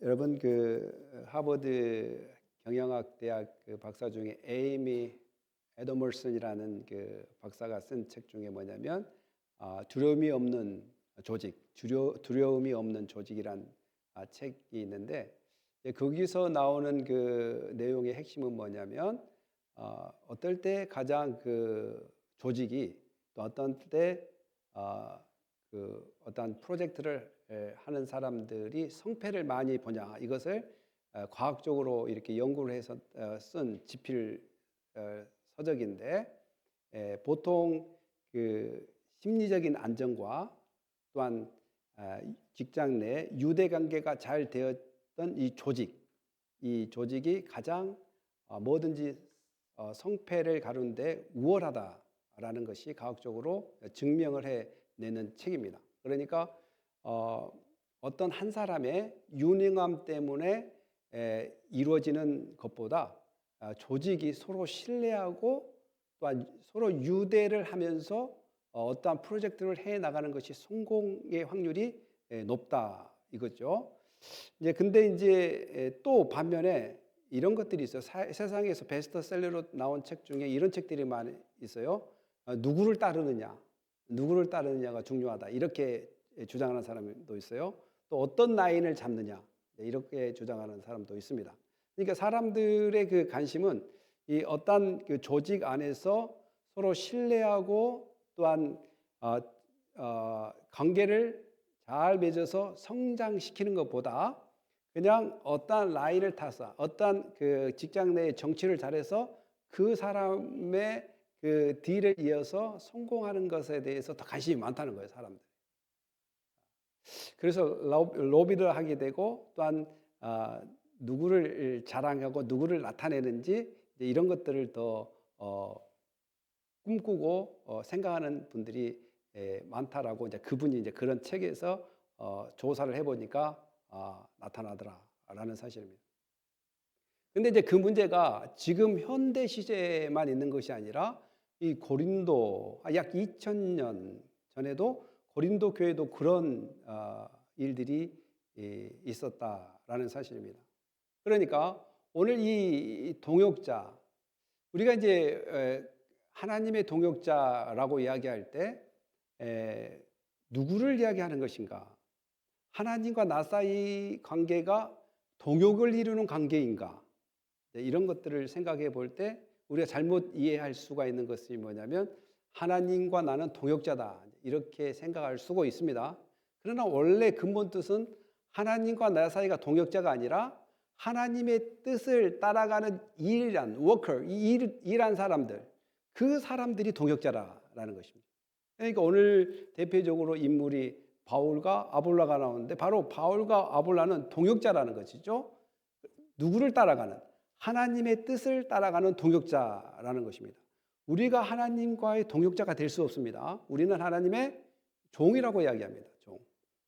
여러분 그 하버드 경영학 대학 그 박사 중에 에이미 에더머슨이라는 그 박사가 쓴 책 중에 뭐냐면 두려움이 없는 조직, 두려움이 없는 조직이란 책이 있는데 거기서 나오는 그 내용의 핵심은 뭐냐면 어떨 때 가장 그 조직이 또 어떤 때 그 어떤 프로젝트를 하는 사람들이 성패를 많이 보냐 이것을 과학적으로 이렇게 연구를 해서 쓴 지필 서적인데 보통 그 심리적인 안정과 또한 직장 내 유대 관계가 잘 되었던 이 조직이 가장 뭐든지 성패를 가르는데 우월하다라는 것이 과학적으로 증명을 해내는 책입니다. 그러니까 어떤 한 사람의 유능함 때문에 이루어지는 것보다 조직이 서로 신뢰하고 또한 서로 유대를 하면서 어떠한 프로젝트를 해 나가는 것이 성공의 확률이 높다 이거죠. 근데 또 반면에 이런 것들이 있어요. 세상에서 베스트셀러로 나온 책 중에 이런 책들이 많이 있어요. 누구를 따르느냐가 중요하다. 이렇게 주장하는 사람도 있어요. 또 어떤 라인을 잡느냐. 이렇게 주장하는 사람도 있습니다. 그러니까 사람들의 그 관심은 이 어떤 그 조직 안에서 서로 신뢰하고 또한 관계를 잘 맺어서 성장시키는 것보다 그냥 어떤 라인을 타서 어떤 그 직장 내의 정치를 잘해서 그 사람의 그 딜을 이어서 성공하는 것에 대해서 더 관심이 많다는 거예요, 사람들. 그래서 로비를 하게 되고 또한 누구를 자랑하고 누구를 나타내는지 이런 것들을 더 꿈꾸고 생각하는 분들이 많다라고 이제 그분이 이제 그런 책에서 조사를 해보니까 나타나더라라는 사실입니다. 근데 이제 그 문제가 지금 현대 시제에만 있는 것이 아니라 이 고린도 약 2000년 전에도 고린도 교회도 그런 일들이 있었다라는 사실입니다. 그러니까 오늘 이 동역자 우리가 이제 하나님의 동역자라고 이야기할 때 누구를 이야기하는 것인가? 하나님과 나 사이 관계가 동역을 이루는 관계인가? 이런 것들을 생각해 볼 때 우리가 잘못 이해할 수가 있는 것이 뭐냐면 하나님과 나는 동역자다 이렇게 생각할 수가 있습니다. 그러나 원래 근본 뜻은 하나님과 나 사이가 동역자가 아니라 하나님의 뜻을 따라가는 일한 워커, 일한 사람들 그 사람들이 동역자라는 것입니다. 그러니까 오늘 대표적으로 인물이 바울과 아볼라가 나오는데 바로 바울과 아볼라는 동역자라는 것이죠. 누구를 따라가는? 하나님의 뜻을 따라가는 동역자라는 것입니다. 우리가 하나님과의 동역자가 될 수 없습니다. 우리는 하나님의 종이라고 이야기합니다. 종.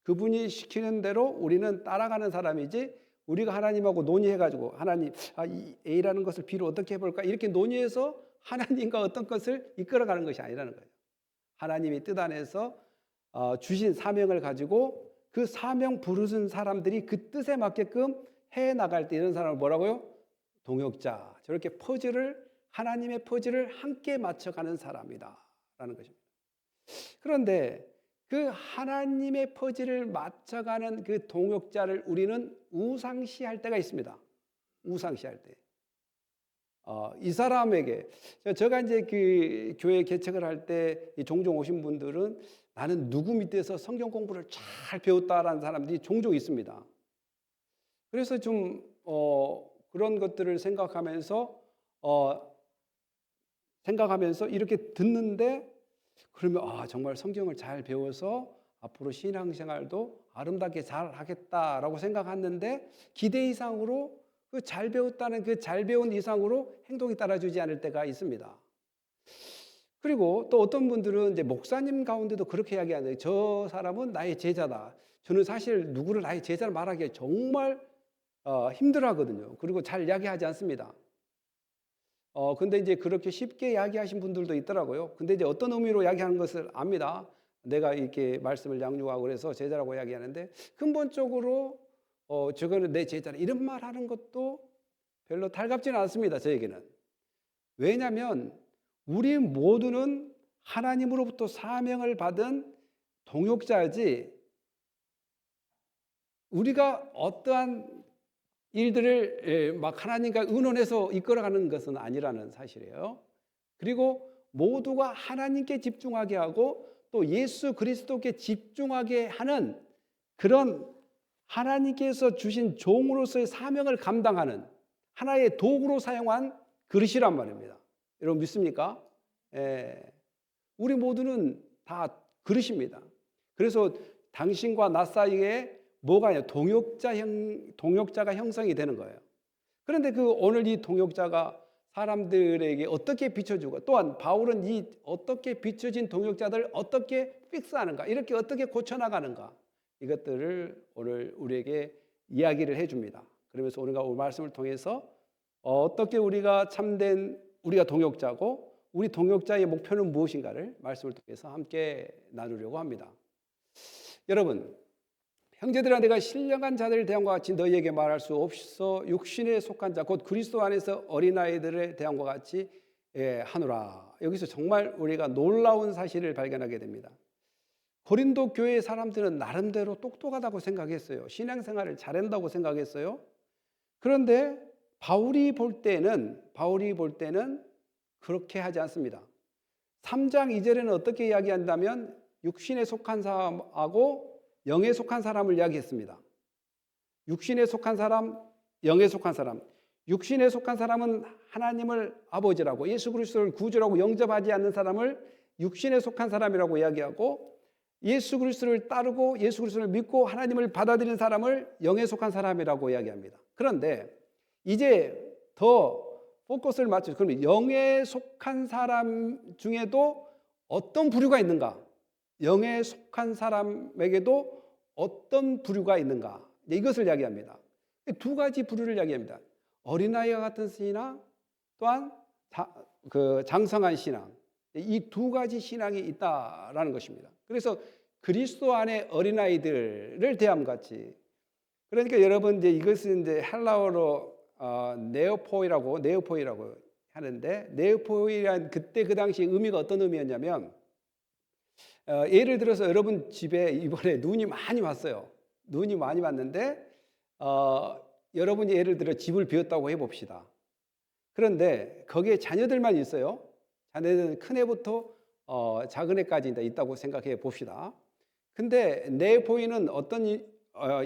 그분이 시키는 대로 우리는 따라가는 사람이지 우리가 하나님하고 논의해가지고 하나님 이 A라는 것을 B로 어떻게 해볼까 이렇게 논의해서 하나님과 어떤 것을 이끌어가는 것이 아니라는 거예요. 하나님이 뜻 안에서 주신 사명을 가지고 그 사명 부르신 사람들이 그 뜻에 맞게끔 해 나갈 때 이런 사람을 뭐라고요? 동역자. 저렇게 하나님의 퍼즐을 함께 맞춰가는 사람이다라는 것입니다. 그런데 그 하나님의 퍼즐을 맞춰가는 그 동역자를 우리는 우상시할 때가 있습니다. 우상시할 때. 이 사람에게 제가 이제 그 교회 개척을 할 때 종종 오신 분들은 나는 누구 밑에서 성경 공부를 잘 배웠다라는 사람들이 종종 있습니다. 그래서 좀 그런 것들을 생각하면서 이렇게 듣는데 그러면 정말 성경을 잘 배워서 앞으로 신앙생활도 아름답게 잘 하겠다라고 생각했는데 기대 이상으로 그 잘 배웠다는 그 잘 배운 이상으로 행동이 따라주지 않을 때가 있습니다. 그리고 또 어떤 분들은 이제 목사님 가운데도 그렇게 이야기하는데 저 사람은 나의 제자다. 저는 사실 누구를 나의 제자를 말하기에 정말 힘들어하거든요. 그리고 잘 이야기하지 않습니다. 근데 이제 그렇게 쉽게 이야기하신 분들도 있더라고요. 근데 이제 어떤 의미로 이야기하는 것을 압니다. 내가 이렇게 말씀을 양육하고 그래서 제자라고 이야기하는데 근본적으로 저거는 내 제자라 이런 말 하는 것도 별로 달갑지는 않습니다. 저에게는. 왜냐하면 우리 모두는 하나님으로부터 사명을 받은 동역자지 우리가 어떠한 일들을 막 하나님과 의논해서 이끌어가는 것은 아니라는 사실이에요. 그리고 모두가 하나님께 집중하게 하고 또 예수 그리스도께 집중하게 하는 그런 하나님께서 주신 종으로서의 사명을 감당하는 하나의 도구로 사용한 그릇이란 말입니다. 여러분 믿습니까? 우리 모두는 다 그릇입니다. 그래서 당신과 나 사이에 뭐가 있냐? 동역자가 형성이 되는 거예요. 그런데 오늘 이 동역자가 사람들에게 어떻게 비춰주고 또한 바울은 이 어떻게 비춰진 동역자들을 어떻게 픽스하는가, 이렇게 어떻게 고쳐나가는가, 이것들을 오늘 우리에게 이야기를 해줍니다. 그러면서 오늘 말씀을 통해서 어떻게 우리가 참된 우리가 동역자고 우리 동역자의 목표는 무엇인가를 말씀을 통해서 함께 나누려고 합니다. 여러분, 형제들아 내가 신령한 자들에 대함과 같이 너희에게 말할 수 없어 육신에 속한 자 곧 그리스도 안에서 어린아이들에 대함과 같이 하노라. 여기서 정말 우리가 놀라운 사실을 발견하게 됩니다. 고린도 교회 사람들은 나름대로 똑똑하다고 생각했어요. 신앙생활을 잘한다고 생각했어요. 그런데 바울이 볼 때는 그렇게 하지 않습니다. 3장 2절에는 어떻게 이야기한다면 육신에 속한 사람하고 영에 속한 사람을 이야기했습니다. 육신에 속한 사람, 영에 속한 사람. 육신에 속한 사람은 하나님을 아버지라고 예수 그리스도를 구주라고 영접하지 않는 사람을 육신에 속한 사람이라고 이야기하고 예수 그리스도를 따르고 예수 그리스도를 믿고 하나님을 받아들이는 사람을 영에 속한 사람이라고 이야기합니다. 그런데 이제 더 포커스를 맞춰서 그러면 영에 속한 사람 중에도 어떤 부류가 있는가? 영에 속한 사람에게도 어떤 부류가 있는가? 이것을 이야기합니다. 두 가지 부류를 이야기합니다. 어린아이와 같은 신앙 또한 장성한 신앙. 이 두 가지 신앙이 있다라는 것입니다. 그래서 그리스도 안에 어린아이들을 대함같이, 그러니까 여러분 이제 이것은 이제 헬라어로 네오포이라고 하는데, 네오포이란 그때 그 당시 의미가 어떤 의미였냐면 예를 들어서 여러분 집에 이번에 눈이 많이 왔어요. 눈이 많이 왔는데 여러분이 예를 들어 집을 비웠다고 해봅시다. 그런데 거기에 자녀들만 있어요. 자녀들은 큰 애부터 작은 애까지 있다고 생각해 봅시다. 근데 네오포이는 어떤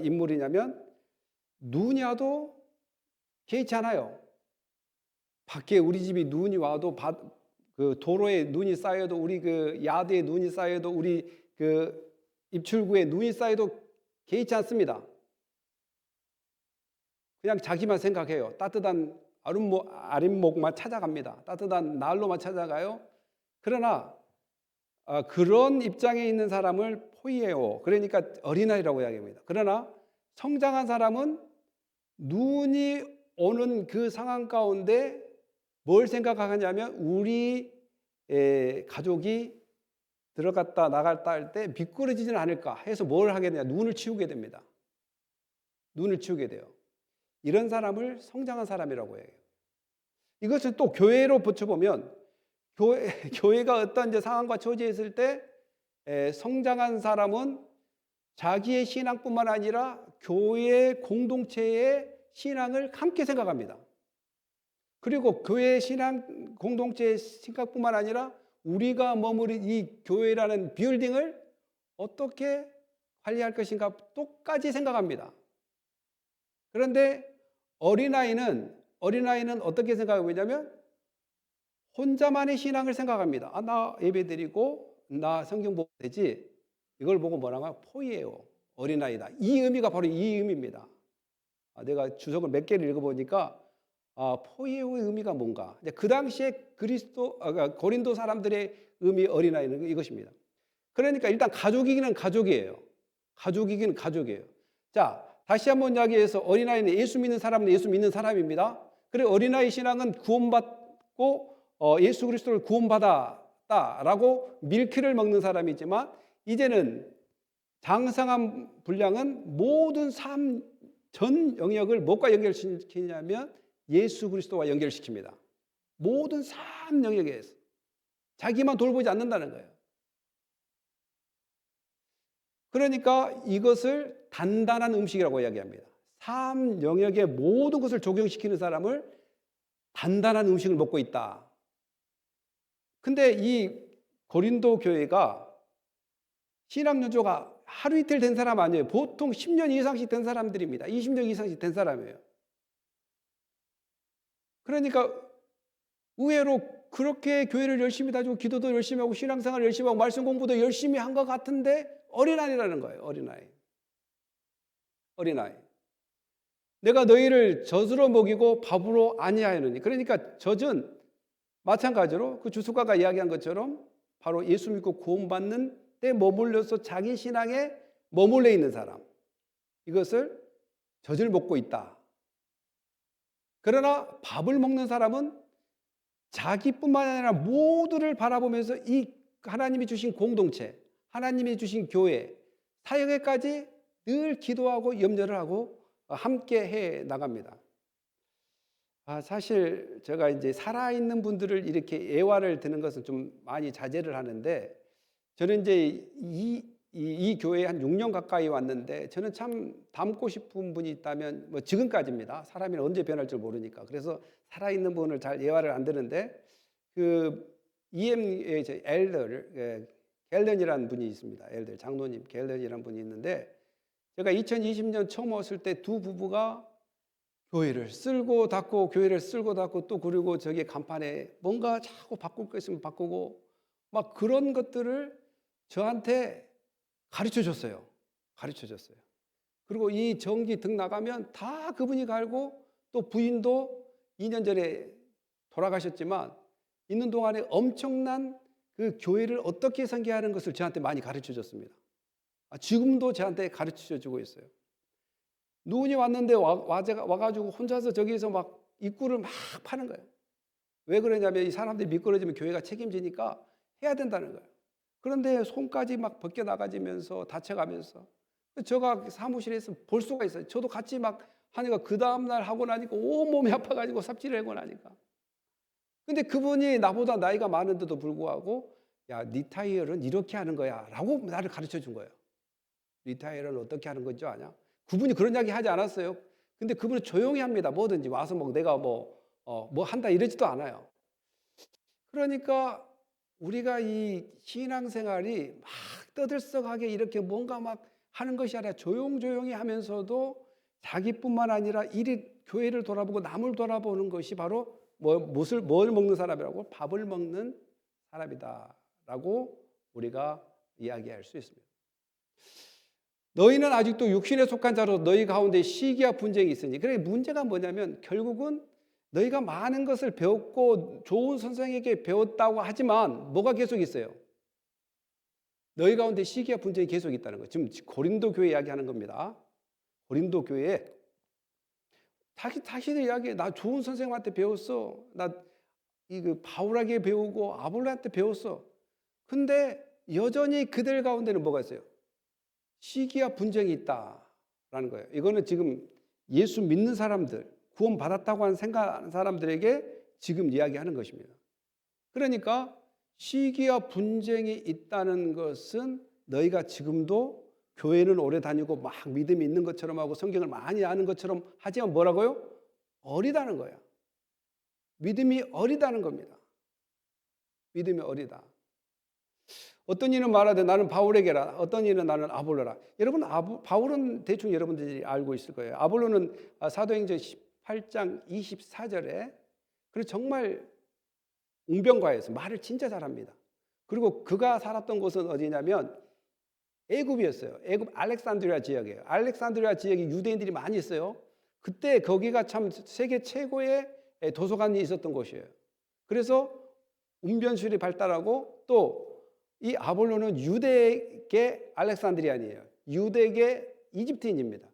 인물이냐면 눈이 와도 개의치 않아요. 밖에 우리 집이 눈이 와도 그 도로에 눈이 쌓여도 우리 그 야드에 눈이 쌓여도 우리 그 입출구에 눈이 쌓여도 개의치 않습니다. 그냥 자기만 생각해요. 따뜻한 아랫목만 찾아갑니다. 따뜻한 난로만 찾아가요. 그러나 그런 입장에 있는 사람을 포이에요. 그러니까 어린아이라고 이야기합니다. 그러나 성장한 사람은 눈이 오는 그 상황 가운데 뭘 생각하냐면 우리 가족이 들어갔다 나갔다 할 때 미끄러지지는 않을까 해서 뭘 하게 되냐, 눈을 치우게 됩니다. 눈을 치우게 돼요. 이런 사람을 성장한 사람이라고 해요. 이것을 또 교회로 붙여보면 교회가 어떤 이제 상황과 처지에 있을 때 성장한 사람은 자기의 신앙뿐만 아니라 교회 공동체의 신앙을 함께 생각합니다. 그리고 교회 신앙 공동체의 생각뿐만 아니라 우리가 머무른 이 교회라는 빌딩을 어떻게 관리할 것인가 똑같이 생각합니다. 그런데 어린아이는 어떻게 생각하고 있냐면 혼자만의 신앙을 생각합니다. 나 예배드리고 나 성경 보면 되지. 이걸 보고 뭐라고 포이에요. 어린아이다. 이 의미가 바로 이 의미입니다. 내가 주석을 몇 개를 읽어보니까 포이에오의 의미가 뭔가. 그 당시에 고린도 사람들의 의미 어린아이는 이것입니다. 그러니까 일단 가족이기는 가족이에요. 가족이기는 가족이에요. 자, 다시 한번 이야기해서 어린아이는 예수 믿는 사람은 예수 믿는 사람입니다. 그리고 어린아이 신앙은 구원받고 예수 그리스도를 구원받았다라고 밀키를 먹는 사람이지만 이제는 장성한 분량은 모든 삶 전 영역을 무엇과 연결시키냐면 예수 그리스도와 연결시킵니다. 모든 삶 영역에서 자기만 돌보지 않는다는 거예요. 그러니까 이것을 단단한 음식이라고 이야기합니다. 삶 영역의 모든 것을 적용시키는 사람을 단단한 음식을 먹고 있다. 근데 이 고린도 교회가 신학 연조가 하루 이틀 된 사람 아니에요. 보통 10년 이상씩 된 사람들입니다. 20년 이상씩 된 사람이에요. 그러니까 의외로 그렇게 교회를 열심히 다니고 기도도 열심히 하고 신앙생활을 열심히 하고 말씀 공부도 열심히 한 것 같은데 어린아이라는 거예요. 어린아이. 내가 너희를 젖으로 먹이고 밥으로 아니하였느니. 그러니까 젖은 마찬가지로 그 주석가가 이야기한 것처럼 바로 예수 믿고 구원받는 때 머물러서 자기 신앙에 머물러 있는 사람. 이것을 젖을 먹고 있다. 그러나 밥을 먹는 사람은 자기뿐만 아니라 모두를 바라보면서 이 하나님이 주신 공동체, 하나님이 주신 교회, 사역에까지 늘 기도하고 염려를 하고 함께 해 나갑니다. 사실 제가 이제 살아있는 분들을 이렇게 예화를 드는 것은 좀 많이 자제를 하는데, 저는 이제 이 교회에 한 6년 가까이 왔는데 저는 참 닮고 싶은 분이 있다면 뭐 지금까지입니다. 사람이 언제 변할 줄 모르니까. 그래서 살아있는 분을 잘 예화를 안 드는데, 그 EM의 엘더를 갤런이라는 분이 있습니다. 엘더 장로님 갤런이라는 분이 있는데, 제가 2020년 처음 왔을 때 두 부부가 교회를 쓸고 닫고 교회를 쓸고 닫고 또 그리고 저기 간판에 뭔가 자꾸 바꿀 거 있으면 바꾸고 막 그런 것들을 저한테 가르쳐 줬어요. 그리고 이 전기 등 나가면 다 그분이 갈고, 또 부인도 2년 전에 돌아가셨지만 있는 동안에 엄청난 그 교회를 어떻게 설계하는 것을 저한테 많이 가르쳐 줬습니다. 지금도 저한테 가르쳐 주고 있어요. 누군이 왔는데 와가지고 혼자서 저기서 막 입구를 막 파는 거예요. 왜 그러냐면 이 사람들이 미끄러지면 교회가 책임지니까 해야 된다는 거예요. 그런데 손까지 막 벗겨 나가지면서 다쳐가면서 제가 사무실에서 볼 수가 있어요. 저도 같이 막 하니까 그 다음날 하고 나니까 온몸이 아파가지고 삽질을 하고 나니까. 근데 그분이 나보다 나이가 많은데도 불구하고 야, 리타이어는 이렇게 하는 거야 라고 나를 가르쳐 준 거예요. 리타이어는 어떻게 하는 건지 아냐? 그분이 그런 이야기 하지 않았어요. 근데 그분은 조용히 합니다. 뭐든지 와서 뭐 내가 뭐 한다 이러지도 않아요. 그러니까 우리가 이 신앙생활이 막 떠들썩하게 이렇게 뭔가 막 하는 것이 아니라 조용조용히 하면서도 자기뿐만 아니라 이리 교회를 돌아보고 남을 돌아보는 것이 바로 뭘 먹는 사람이라고? 밥을 먹는 사람이다라고 우리가 이야기할 수 있습니다. 너희는 아직도 육신에 속한 자로 너희 가운데 시기와 분쟁이 있으니. 그래, 문제가 뭐냐면 결국은 너희가 많은 것을 배웠고 좋은 선생에게 배웠다고 하지만 뭐가 계속 있어요? 너희 가운데 시기와 분쟁이 계속 있다는 거예요. 지금 고린도 교회 이야기하는 겁니다. 고린도 교회에 자기들 이야기해. 나 좋은 선생님한테 배웠어. 나 그 바울에게 배우고 아볼로한테 배웠어. 근데 여전히 그들 가운데는 뭐가 있어요? 시기와 분쟁이 있다라는 거예요. 이거는 지금 예수 믿는 사람들, 구원 받았다고 하는 생각하는 사람들에게 지금 이야기하는 것입니다. 그러니까 시기와 분쟁이 있다는 것은 너희가 지금도 교회는 오래 다니고 막 믿음이 있는 것처럼 하고 성경을 많이 아는 것처럼 하지만 뭐라고요? 어리다는 거야. 믿음이 어리다는 겁니다. 믿음이 어리다. 어떤 이는 말하되 나는 바울에게라, 어떤 이는 나는 아볼로라. 여러분, 바울은 대충 여러분들이 알고 있을 거예요. 아볼로는 사도행전 18장 24절에 그리고 정말 웅변가에서 말을 진짜 잘합니다. 그리고 그가 살았던 곳은 어디냐면 애굽이었어요. 애굽 알렉산드리아 지역이에요. 알렉산드리아 지역에 유대인들이 많이 있어요. 그때 거기가 참 세계 최고의 도서관이 있었던 곳이에요. 그래서 웅변술이 발달하고 또 이 아볼로는 유대계 알렉산드리안이에요. 유대계 이집트인입니다.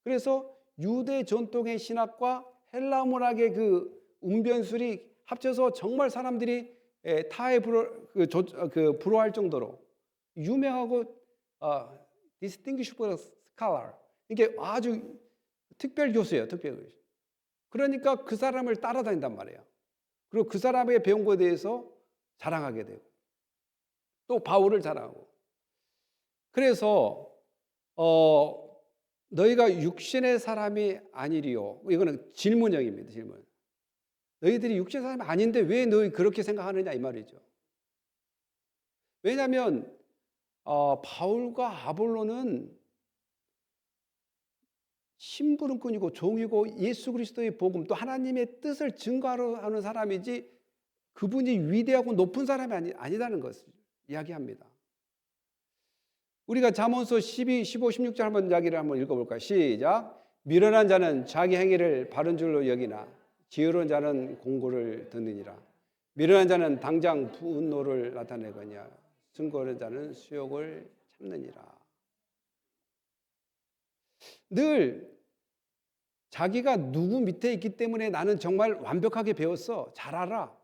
그래서 유대 전통의 신학과 헬라 문학의 그 웅변술이 합쳐서 정말 사람들이 타에 부러워할 정도로 유명하고 distinguished scholar, 이게 아주 특별 교수예요, 특별 교수. 그러니까 그 사람을 따라다닌단 말이에요. 그리고 그 사람의 배운 것에 대해서 자랑하게 되고 또 바울을 자랑하고. 그래서 너희가 육신의 사람이 아니리요. 이거는 질문형입니다. 질문. 너희들이 육신의 사람이 아닌데 왜 너희 그렇게 생각하느냐 이 말이죠. 왜냐하면 바울과 아볼로는 심부름꾼이고 종이고 예수 그리스도의 복음 또 하나님의 뜻을 증거하러 하는 사람이지 그분이 위대하고 높은 사람이 아니다는 것을 이야기합니다. 우리가 잠언서 12, 15, 16절 한번 이야기를 한번 읽어볼까요? 시작. 미련한 자는 자기 행위를 바른 줄로 여기나 지혜로운 자는 공고를 듣느니라. 미련한 자는 당장 분노를 나타내거냐 승고한 자는 수욕을 참느니라. 늘 자기가 누구 밑에 있기 때문에 나는 정말 완벽하게 배웠어. 잘 알아.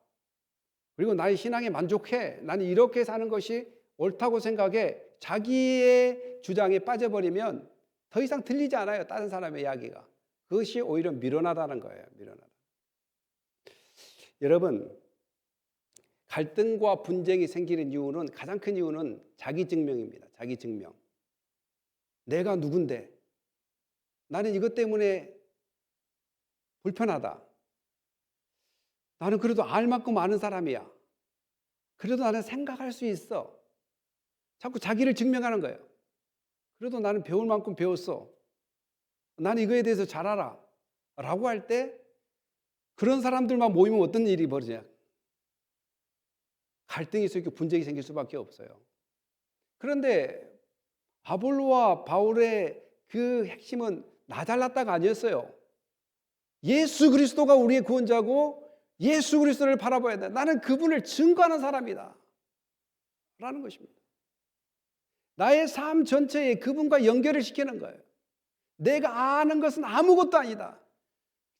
그리고 나의 신앙에 만족해. 나는 이렇게 사는 것이 옳다고 생각해. 자기의 주장에 빠져버리면 더 이상 들리지 않아요. 다른 사람의 이야기가. 그것이 오히려 미련하다는 거예요. 미련하다. 여러분, 갈등과 분쟁이 생기는 이유는 가장 큰 이유는 자기 증명입니다. 자기 증명. 내가 누군데? 나는 이것 때문에 불편하다. 나는 그래도 알 만큼 아는 사람이야. 그래도 나는 생각할 수 있어. 자꾸 자기를 증명하는 거예요. 그래도 나는 배울 만큼 배웠어. 나는 이거에 대해서 잘 알아. 라고 할 때 그런 사람들만 모이면 어떤 일이 벌어지냐. 갈등이 생기고 분쟁이 생길 수밖에 없어요. 그런데 아볼로와 바울의 그 핵심은 나 잘났다가 아니었어요. 예수 그리스도가 우리의 구원자고 예수 그리스도를 바라봐야 돼. 나는 그분을 증거하는 사람이다. 라는 것입니다. 나의 삶 전체에 그분과 연결을 시키는 거예요. 내가 아는 것은 아무것도 아니다.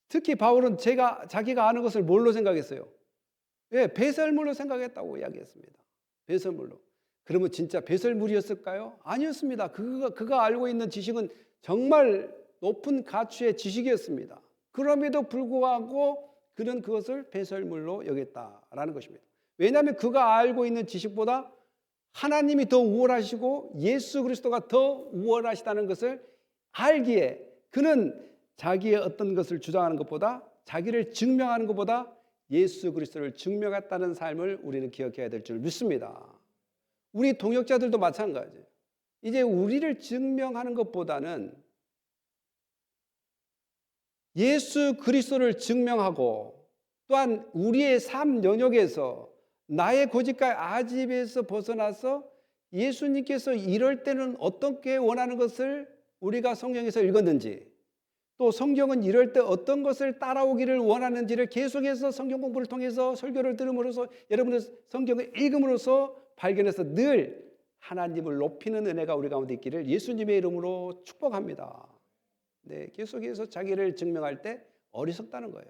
특히 바울은 자기가 아는 것을 뭘로 생각했어요? 예, 배설물로 생각했다고 이야기했습니다. 배설물로. 그러면 진짜 배설물이었을까요? 아니었습니다. 그가 알고 있는 지식은 정말 높은 가치의 지식이었습니다. 그럼에도 불구하고 그는 그것을 배설물로 여겼다라는 것입니다. 왜냐하면 그가 알고 있는 지식보다 하나님이 더 우월하시고 예수 그리스도가 더 우월하시다는 것을 알기에 그는 자기의 어떤 것을 주장하는 것보다 자기를 증명하는 것보다 예수 그리스도를 증명했다는 삶을 우리는 기억해야 될 줄 믿습니다. 우리 동역자들도 마찬가지예요. 이제 우리를 증명하는 것보다는 예수 그리스도를 증명하고 또한 우리의 삶 영역에서 나의 고집과 아집에서 벗어나서 예수님께서 이럴 때는 어떻게 원하는 것을 우리가 성경에서 읽었는지 또 성경은 이럴 때 어떤 것을 따라오기를 원하는지를 계속해서 성경 공부를 통해서 설교를 들음으로써 여러분의 성경을 읽음으로써 발견해서 늘 하나님을 높이는 은혜가 우리 가운데 있기를 예수님의 이름으로 축복합니다. 네, 계속해서 자기를 증명할 때 어리석다는 거예요.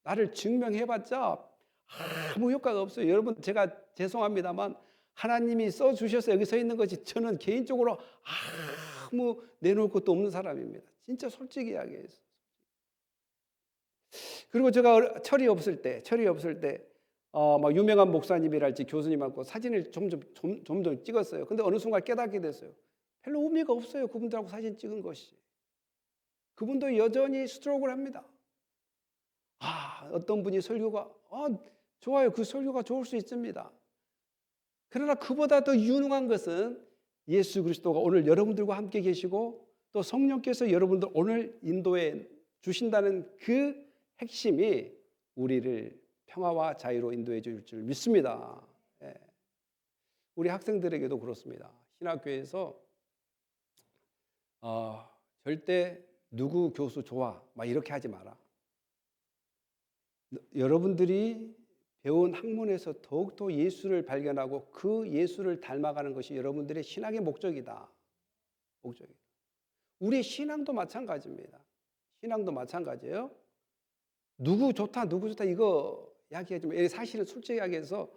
나를 증명해봤자 아무 효과가 없어요. 여러분 제가 죄송합니다만 하나님이 써주셔서 여기 서 있는 것이 저는 개인적으로 아무 내놓을 것도 없는 사람입니다. 진짜 솔직히 이야기해서. 그리고 제가 철이 없을 때 막 유명한 목사님이랄지 교수님하고 사진을 점점 찍었어요. 근데 어느 순간 깨닫게 됐어요. 별로 의미가 없어요. 그분들하고 사진 찍은 것이. 그분도 여전히 스트로크를 합니다. 어떤 분이 설교가 좋아요. 그 설교가 좋을 수 있습니다. 그러나 그보다 더 유능한 것은 예수 그리스도가 오늘 여러분들과 함께 계시고 또 성령께서 여러분들 오늘 인도해 주신다는 그 핵심이 우리를 평화와 자유로 인도해 줄 줄 믿습니다. 예. 우리 학생들에게도 그렇습니다. 신학교에서 절대 누구 교수 좋아 막 이렇게 하지 마라. 여러분들이 배운 학문에서 더욱더 예수를 발견하고 그 예수를 닮아가는 것이 여러분들의 신앙의 목적이다. 목적이다. 우리의 신앙도 마찬가지입니다. 신앙도 마찬가지예요. 누구 좋다 이거 이야기하지만 사실은 솔직히 이야기해서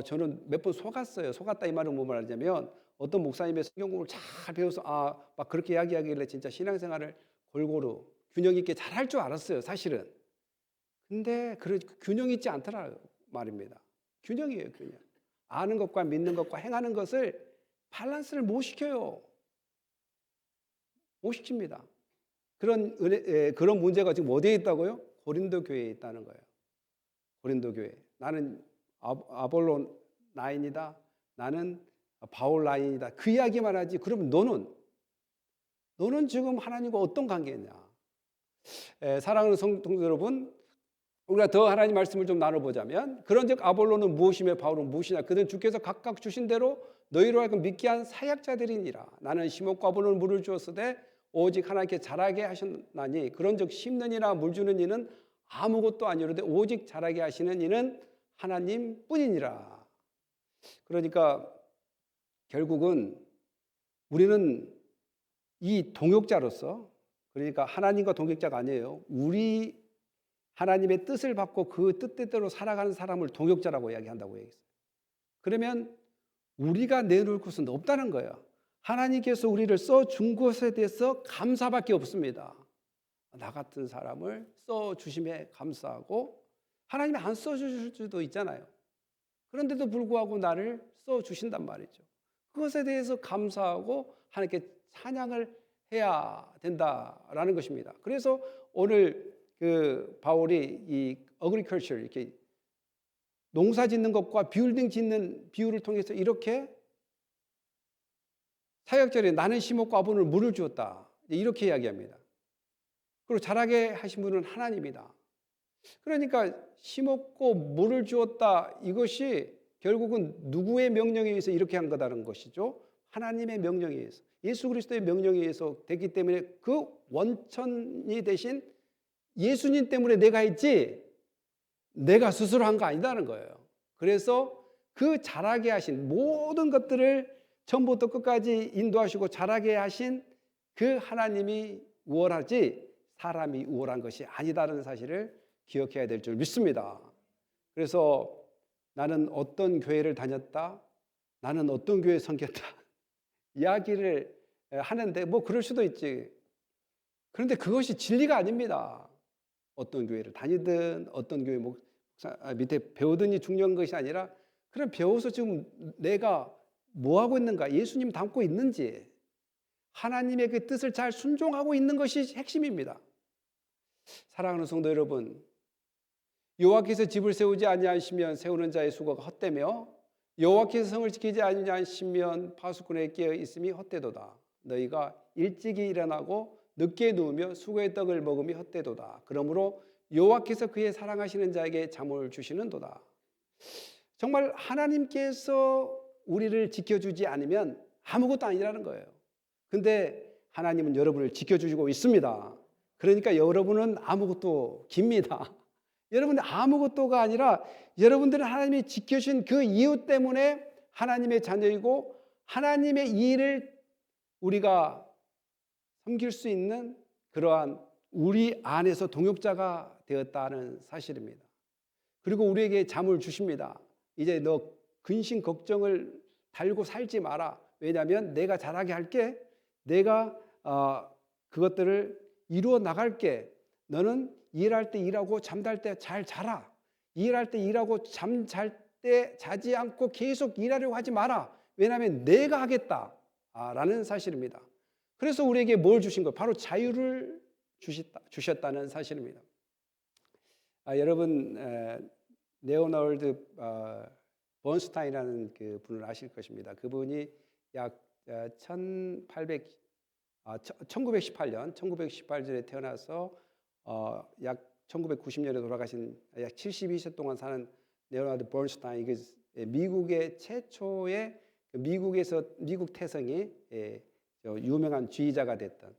저는 몇 번 속았어요. 속았다 이 말은 뭐 말하자면 어떤 목사님의 성경 공부를 잘 배워서 막 그렇게 이야기하길래 진짜 신앙생활을 골고루 균형 있게 잘할 줄 알았어요, 사실은. 근데 균형 있지 않더라 말입니다. 균형이에요, 균형. 아는 것과 믿는 것과 행하는 것을 밸런스를 못 시켜요. 못 시킵니다. 그런 문제가 지금 어디에 있다고요? 고린도 교회에 있다는 거예요. 고린도 교회. 나는 아볼로 라인이다. 나는 바울 라인이다. 그 이야기만 하지. 그러면 너는 지금 하나님과 어떤 관계냐? 사랑하는 성도 여러분, 우리가 더 하나님 말씀을 좀 나눠보자면, 그런즉 아볼로는 무엇이며 바울은 무엇이냐? 그들은 주께서 각각 주신 대로 너희로 하여금 믿게 한 사역자들이니라. 나는 심었고 아볼로는 물을 주었으되 오직 하나님께 자라게 하셨나니, 그런즉 심는 이나 물 주는 이는 아무것도 아니로되 오직 자라게 하시는 이는 하나님뿐이니라. 그러니까 결국은 우리는 이 동역자로서, 그러니까 하나님과 동역자가 아니에요. 우리 하나님의 뜻을 받고 그 뜻대로 살아가는 사람을 동역자라고 이야기한다고 얘기했어요. 그러면 우리가 내놓을 것은 없다는 거예요. 하나님께서 우리를 써준 것에 대해서 감사밖에 없습니다. 나 같은 사람을 써주심에 감사하고, 하나님이 안 써주실 수도 있잖아요. 그런데도 불구하고 나를 써주신단 말이죠. 그것에 대해서 감사하고 하나님께 찬양을 해야 된다라는 것입니다. 그래서 오늘 그 바울이 이 어그리컬처, 이렇게 농사 짓는 것과 빌딩 짓는 비유를 통해서 이렇게 사역절에 나는 심었고 아버는 물을 주었다, 이렇게 이야기합니다. 그리고 자라게 하신 분은 하나님이다. 그러니까 심었고 물을 주었다, 이것이 결국은 누구의 명령에 의해서 이렇게 한 거다는 것이죠. 하나님의 명령에 의해서, 예수 그리스도의 명령에 의해서 됐기 때문에 그 원천이 되신 예수님 때문에 내가 했지 내가 스스로 한 거 아니다는 거예요. 그래서 그 자라게 하신 모든 것들을 처음부터 끝까지 인도하시고 자라게 하신 그 하나님이 우월하지 사람이 우월한 것이 아니다라는 사실을 기억해야 될 줄 믿습니다. 그래서 나는 어떤 교회를 다녔다, 나는 어떤 교회 섬겼다 이야기를 하는데 뭐 그럴 수도 있지. 그런데 그것이 진리가 아닙니다. 어떤 교회를 다니든 어떤 교회 목사 밑에 배우든이 중요한 것이 아니라, 그럼 배워서 지금 내가 뭐 하고 있는가, 예수님 닮고 있는지, 하나님의 그 뜻을 잘 순종하고 있는 것이 핵심입니다. 사랑하는 성도 여러분, 여호와께서 집을 세우지 아니하시면 세우는 자의 수고가 헛되며 여호와께서 성을 지키지 아니하시면 파수꾼의 깨어 있음이 헛되도다. 너희가 일찍이 일어나고 늦게 누우며 수고의 떡을 먹음이 헛되도다. 그러므로 여호와께서 그의 사랑하시는 자에게 잠을 주시는도다. 정말 하나님께서 우리를 지켜주지 않으면 아무것도 아니라는 거예요. 근데 하나님은 여러분을 지켜주시고 있습니다. 그러니까 여러분은 아무것도 깁니다. 여러분은 아무것도가 아니라 여러분들은 하나님이 지켜주신 그 이유 때문에 하나님의 자녀이고, 하나님의 일을 우리가 섬길 수 있는 그러한 우리 안에서 동역자가 되었다는 사실입니다. 그리고 우리에게 잠을 주십니다. 이제 너 근심 걱정을 달고 살지 마라. 왜냐하면 내가 잘하게 할게. 내가 그것들을 이루어 나갈게. 너는 일할 때 일하고 잠잘 때 잘 자라. 일할 때 일하고 잠잘 때 자지 않고 계속 일하려고 하지 마라. 왜냐하면 내가 하겠다 라는 사실입니다. 그래서 우리에게 뭘 주신 거예요? 바로 자유를 주셨다는 사실입니다. 여러분 레오나르드 번스타인이라는 그 분을 아실 것입니다. 그분이 약 1918년에 태어나서 약 1990년에 돌아가신 약 72세 동안 사는 레오나르드 번스타인, 미국의 최초의 미국 태생이 유명한 지휘자가 됐던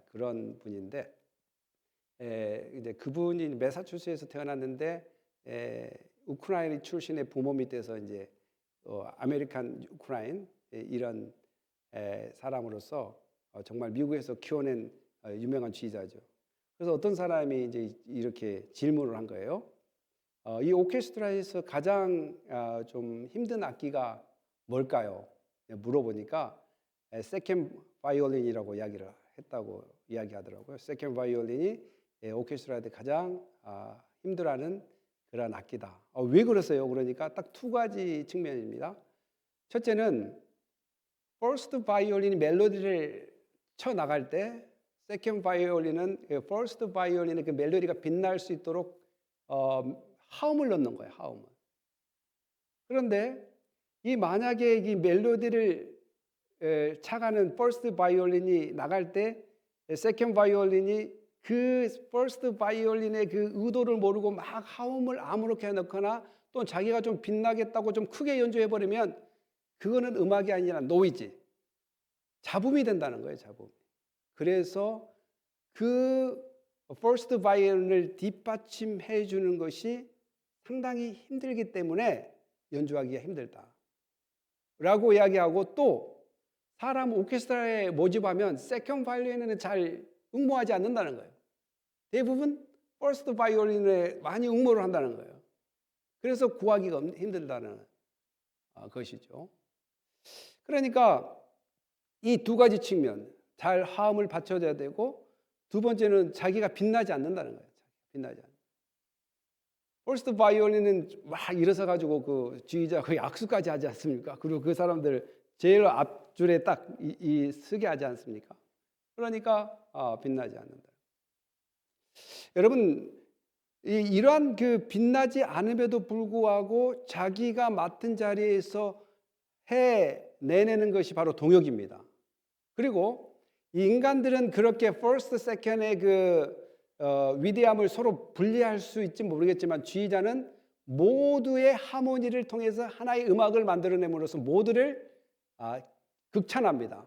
그런 분인데, 이제 그분이 매사추세츠에서 태어났는데 우크라이나 출신의 부모 밑에서 이제 아메리칸 우크라인 이런 사람으로서 정말 미국에서 키워낸 유명한 지휘자죠. 그래서 어떤 사람이 이제 이렇게 질문을 한 거예요. 이 오케스트라에서 가장 좀 힘든 악기가 뭘까요? 물어보니까 세컨 바이올린이라고 이야기를 했다고 이야기하더라고요. 세컨드 바이올린이 오케스트라에 가장 힘들어하는 그런 악기다. 왜 그러세요? 그러니까 딱 두 가지 측면입니다. 첫째는 퍼스트 바이올린이 멜로디를 쳐 나갈 때 세컨드 바이올린은 퍼스트 바이올린의 그 멜로디가 빛날 수 있도록 하음을 넣는 거예요. 하음을. 그런데 이 만약에 이 멜로디를 차가는 퍼스트 바이올린이 나갈 때 세컨드 바이올린이 그 퍼스트 바이올린의 그 의도를 모르고 막 하음을 아무렇게 넣거나 또 자기가 좀 빛나겠다고 좀 크게 연주해 버리면 그거는 음악이 아니라 노이즈, 잡음이 된다는 거예요. 잡음. 그래서 그 퍼스트 바이올린을 뒷받침해 주는 것이 상당히 힘들기 때문에 연주하기가 힘들다 라고 이야기하고, 또 사람 오케스트라에 모집하면 세컨드 바이올린에는 잘 응모하지 않는다는 거예요. 대부분 퍼스트 바이올린에 많이 응모를 한다는 거예요. 그래서 구하기가 힘들다는 것이죠. 그러니까 이 두 가지 측면, 잘 하음을 받쳐줘야 되고, 두 번째는 자기가 빛나지 않는다는 거예요. 빛나지 않는. 퍼스트 바이올린은 막 일어서 가지고 그 지휘자가 악수까지 하지 않습니까? 그리고 그 사람들 제일 앞줄에 딱 서게 하지 않습니까? 그러니까 빛나지 않는다. 여러분, 이러한 그 빛나지 않음에도 불구하고 자기가 맡은 자리에서 해내는 것이 바로 동역입니다. 그리고 이 인간들은 그렇게 first, second의 그 위대함을 서로 분리할 수 있지 모르겠지만, 지휘자는 모두의 하모니를 통해서 하나의 음악을 만들어냄으로써 모두를 극찬합니다.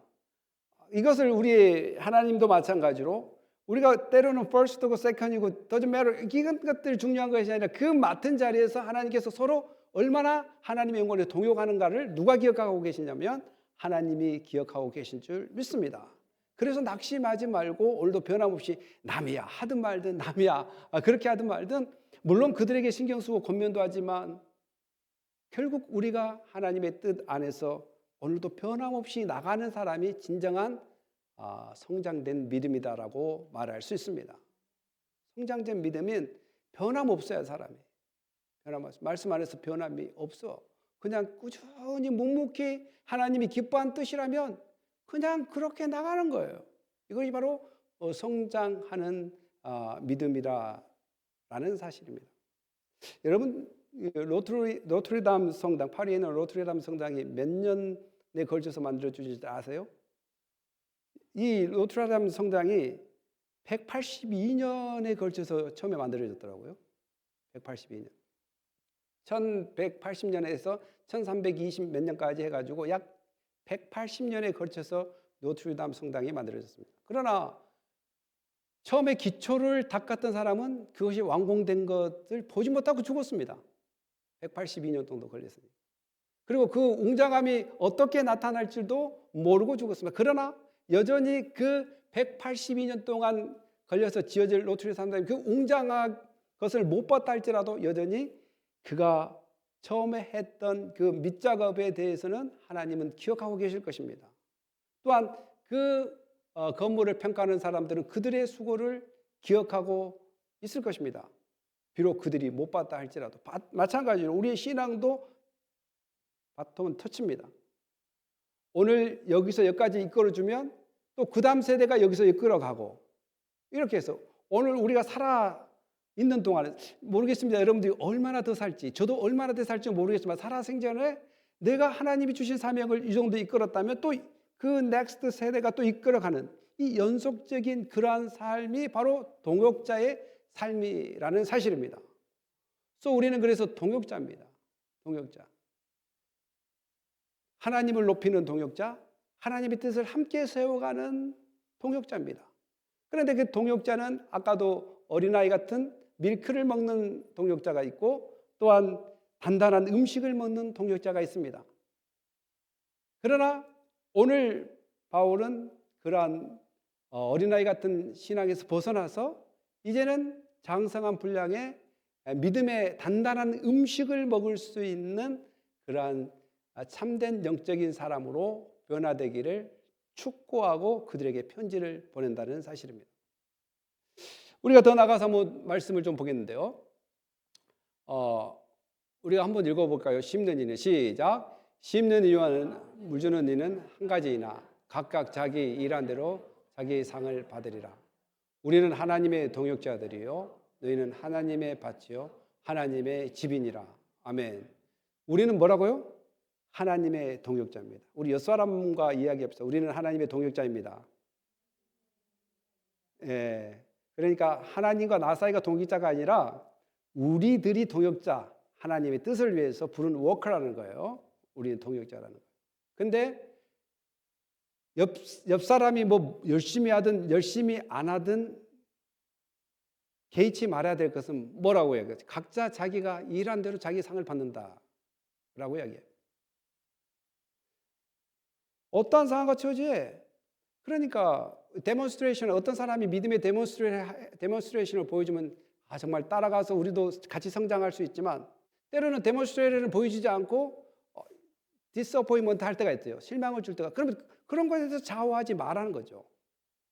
이것을 우리 하나님도 마찬가지로, 우리가 때로는 first고 second이고 doesn't matter, 이런 것들이 중요한 것이 아니라 그 맡은 자리에서 하나님께서 서로 얼마나 하나님의 영광에 동역하는가를 누가 기억하고 계시냐면 하나님이 기억하고 계신 줄 믿습니다. 그래서 낙심하지 말고 오늘도 변함없이 남이야 하든 말든, 남이야 그렇게 하든 말든, 물론 그들에게 신경 쓰고 권면도 하지만 결국 우리가 하나님의 뜻 안에서 오늘도 변함없이 나가는 사람이 진정한 성장된 믿음이다라고 말할 수 있습니다. 성장된 믿음은 변함없어야 사람이. 변함없어. 말씀 안에서 변함이 없어. 그냥 꾸준히 묵묵히 하나님이 기뻐한 뜻이라면 그냥 그렇게 나가는 거예요. 이것이 바로 성장하는 믿음이라는 사실입니다. 여러분, 노트르담 성당, 파리에 있는 노트르담 성당이 몇 년에 걸쳐서 만들어주신지 아세요? 이 노트르담 성당이 182년에 걸쳐서 처음에 만들어졌더라고요. 182년. 1180년에서 1320 몇 년까지 해가지고 약 180년에 걸쳐서 노트르담 성당이 만들어졌습니다. 그러나 처음에 기초를 닦았던 사람은 그것이 완공된 것을 보지 못하고 죽었습니다. 182년 정도 걸렸습니다. 그리고 그 웅장함이 어떻게 나타날지도 모르고 죽었습니다. 그러나 여전히 그 182년 동안 걸려서 지어질 노트르담 성당이 그 웅장한 것을 못 봤다 할지라도 여전히 그가 처음에 했던 그 밑작업에 대해서는 하나님은 기억하고 계실 것입니다. 또한 그 건물을 평가하는 사람들은 그들의 수고를 기억하고 있을 것입니다. 비록 그들이 못 봤다 할지라도. 마찬가지로 우리의 신앙도 바텀은 터치입니다. 오늘 여기서 여기까지 이끌어주면 또 그 다음 세대가 여기서 이끌어가고, 이렇게 해서 오늘 우리가 살아 있는 동안에 모르겠습니다. 여러분들이 얼마나 더 살지, 저도 얼마나 더 살지 모르겠지만 살아 생전에 내가 하나님이 주신 사명을 이 정도 이끌었다면 또 그 넥스트 세대가 또 이끌어가는 이 연속적인 그러한 삶이 바로 동역자의 삶이라는 사실입니다. 그래서 우리는 그래서 동역자입니다. 동역자. 하나님을 높이는 동역자, 하나님의 뜻을 함께 세워가는 동역자입니다. 그런데 그 동역자는 아까도 어린아이 같은 밀크를 먹는 동역자가 있고, 또한 단단한 음식을 먹는 동역자가 있습니다. 그러나 오늘 바울은 그러한 어린아이 같은 신앙에서 벗어나서 이제는 장성한 분량의 믿음의 단단한 음식을 먹을 수 있는 그러한 참된 영적인 사람으로 변화되기를 축복하고 그들에게 편지를 보낸다는 사실입니다. 우리가 더 나가서 한번 말씀을 좀 보겠는데요. 우리가 한번 읽어볼까요? 심는 이는 시작. 심는 이와는 물 주는 이는 한 가지이나 각각 자기 일한 대로 자기의 상을 받으리라. 우리는 하나님의 동역자들이요 너희는 하나님의 밭이요 하나님의 집이니라. 아멘. 우리는 뭐라고요? 하나님의 동역자입니다. 우리 옆사람과 이야기합시다. 우리는 하나님의 동역자입니다. 예. 그러니까 하나님과 나 사이가 동역자가 아니라 우리들이 동역자, 하나님의 뜻을 위해서 부른 워커라는 거예요. 우리는 동역자라는 거예요. 근데 옆 사람이 뭐 열심히 하든 열심히 안 하든 개의치 말아야 될 것은 뭐라고 해요? 각자 자기가 일한 대로 자기 상을 받는다라고 이야기해요. 어떠한 상황과 처지에 그러니까 데몬스트레이션 어떤 사람이 믿음의 데몬스트레이션을 보여주면 정말 따라가서 우리도 같이 성장할 수 있지만 때로는 데몬스트레이션을 보여주지 않고 디스어포인먼트 할 때가 있어요. 실망을 줄 때가. 그러면 그런 것에 대해서 좌우하지 말라는 거죠.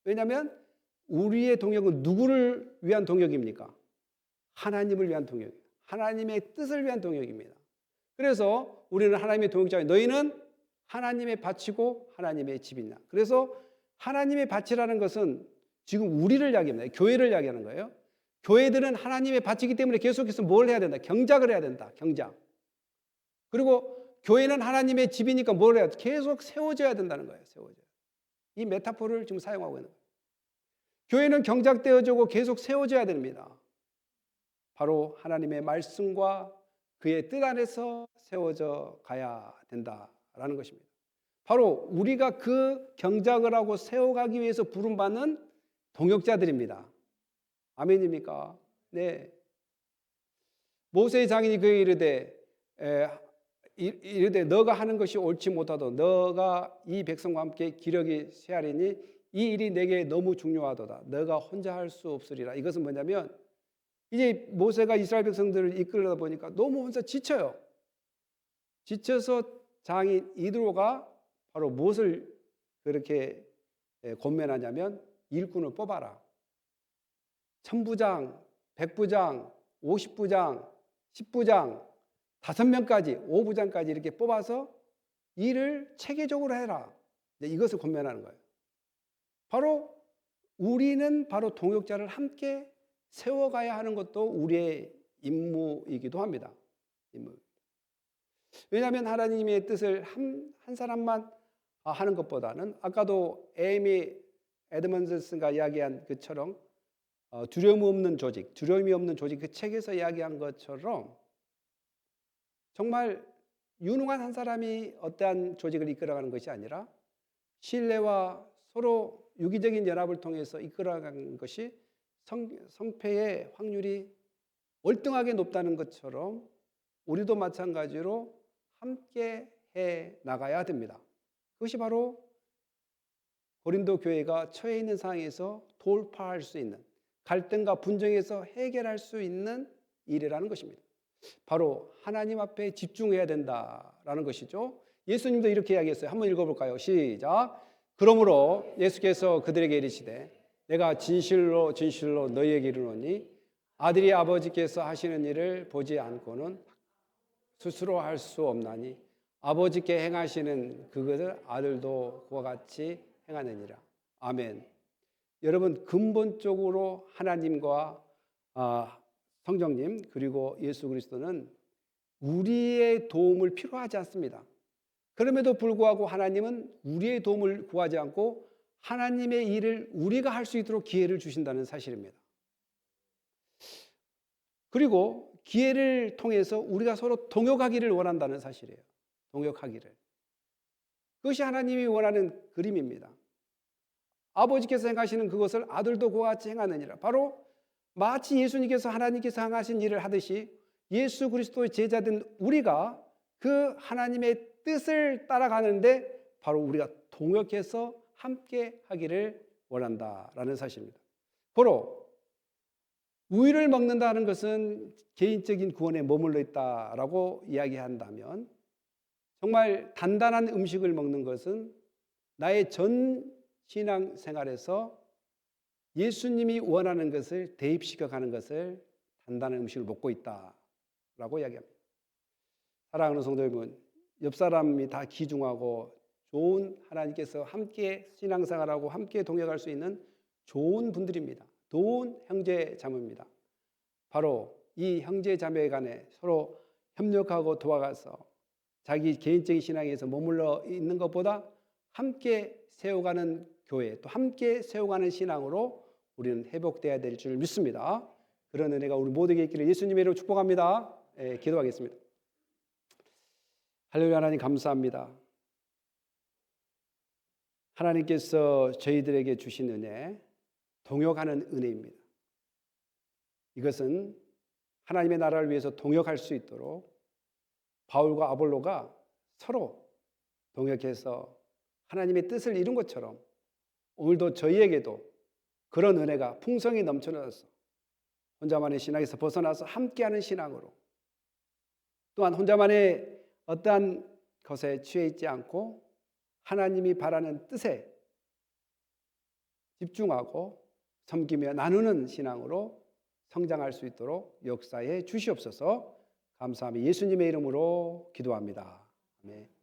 왜냐하면 우리의 동역은 누구를 위한 동역입니까? 하나님을 위한 동역이에요. 하나님의 뜻을 위한 동역입니다. 그래서 우리는 하나님의 동역자예요. 너희는 하나님의 밭이고 하나님의 집이냐. 그래서 하나님의 밭이라는 것은 지금 우리를 이야기합니다. 교회를 이야기하는 거예요. 교회들은 하나님의 밭이기 때문에 계속해서 뭘 해야 된다? 경작을 해야 된다. 경작. 그리고 교회는 하나님의 집이니까 뭘 해야 돼? 계속 세워져야 된다는 거예요. 세워져야. 이 메타포를 지금 사용하고 있는 거예요. 교회는 경작되어지고 계속 세워져야 됩니다. 바로 하나님의 말씀과 그의 뜻 안에서 세워져 가야 된다라는 것입니다. 바로 우리가 그 경작을 하고 세워가기 위해서 부름받는 동역자들입니다. 아멘입니까? 네. 모세의 장인이 그에게 이르되 너가 하는 것이 옳지 못하도 너가 이 백성과 함께 기력이 쇠하리니 이 일이 내게 너무 중요하도다. 너가 혼자 할 수 없으리라. 이것은 뭐냐면 이제 모세가 이스라엘 백성들을 이끌다 보니까 너무 혼자 지쳐요. 지쳐서 장인 이드로가 바로 무엇을 그렇게 권면하냐면 일꾼을 뽑아라. 1000부장, 100부장, 50부장, 10부장, 5명까지, 5부장까지 이렇게 뽑아서 일을 체계적으로 해라. 이것을 권면하는 거예요. 바로 우리는 바로 동역자를 함께 세워가야 하는 것도 우리의 임무이기도 합니다. 왜냐하면 하나님의 뜻을 한 사람만 하는 것보다는 아까도 에이미 에드먼슨가 이야기한 것처럼 두려움이 없는 조직 그 책에서 이야기한 것처럼 정말 유능한 한 사람이 어떠한 조직을 이끌어가는 것이 아니라 신뢰와 서로 유기적인 연합을 통해서 이끌어가는 것이 성패의 확률이 월등하게 높다는 것처럼 우리도 마찬가지로 함께 해 나가야 됩니다. 그것이 바로 고린도 교회가 처해 있는 상황에서 돌파할 수 있는 갈등과 분쟁에서 해결할 수 있는 일이라는 것입니다. 바로 하나님 앞에 집중해야 된다라는 것이죠. 예수님도 이렇게 이야기했어요. 한번 읽어볼까요? 시작. 그러므로 예수께서 그들에게 이르시되 내가 진실로 진실로 너희에게 이르노니 아들이 아버지께서 하시는 일을 보지 않고는 스스로 할 수 없나니 아버지께 행하시는 그것을 아들도 그와 같이 행하느니라. 아멘. 여러분 근본적으로 하나님과 성령님 그리고 예수 그리스도는 우리의 도움을 필요하지 않습니다. 그럼에도 불구하고 하나님은 우리의 도움을 구하지 않고 하나님의 일을 우리가 할 수 있도록 기회를 주신다는 사실입니다. 그리고 기회를 통해서 우리가 서로 동역하기를 원한다는 사실이에요. 동역하기를. 그것이 하나님이 원하는 그림입니다. 아버지께서 행하시는 그것을 아들도 그와 같이 행하느니라. 바로 마치 예수님께서 하나님께서 행하신 일을 하듯이 예수 그리스도의 제자된 우리가 그 하나님의 뜻을 따라가는데 바로 우리가 동역해서 함께 하기를 원한다라는 사실입니다. 바로 우유를 먹는다는 것은 개인적인 구원에 머물러 있다라고 이야기한다면 정말 단단한 음식을 먹는 것은 나의 전 신앙 생활에서 예수님이 원하는 것을 대입시켜 가는 것을 단단한 음식을 먹고 있다라고 이야기합니다. 사랑하는 성도 여러분, 옆 사람이 다 귀중하고 좋은 하나님께서 함께 신앙생활하고 함께 동역할 수 있는 좋은 분들입니다. 좋은 형제 자매입니다. 바로 이 형제 자매 간에 서로 협력하고 도와가서 자기 개인적인 신앙에서 머물러 있는 것보다 함께 세워가는 교회, 또 함께 세워가는 신앙으로 우리는 회복돼야 될 줄 믿습니다. 그런 은혜가 우리 모두에게 있기를 예수님의 이름으로 축복합니다. 기도하겠습니다. 할렐루야. 하나님 감사합니다. 하나님께서 저희들에게 주신 은혜, 동역하는 은혜입니다. 이것은 하나님의 나라를 위해서 동역할 수 있도록 바울과 아볼로가 서로 동역해서 하나님의 뜻을 이룬 것처럼 오늘도 저희에게도 그런 은혜가 풍성히 넘쳐나서 혼자만의 신앙에서 벗어나서 함께하는 신앙으로, 또한 혼자만의 어떠한 것에 취해 있지 않고 하나님이 바라는 뜻에 집중하고 섬기며 나누는 신앙으로 성장할 수 있도록 역사해 주시옵소서. 감사하며 예수님의 이름으로 기도합니다. 아멘.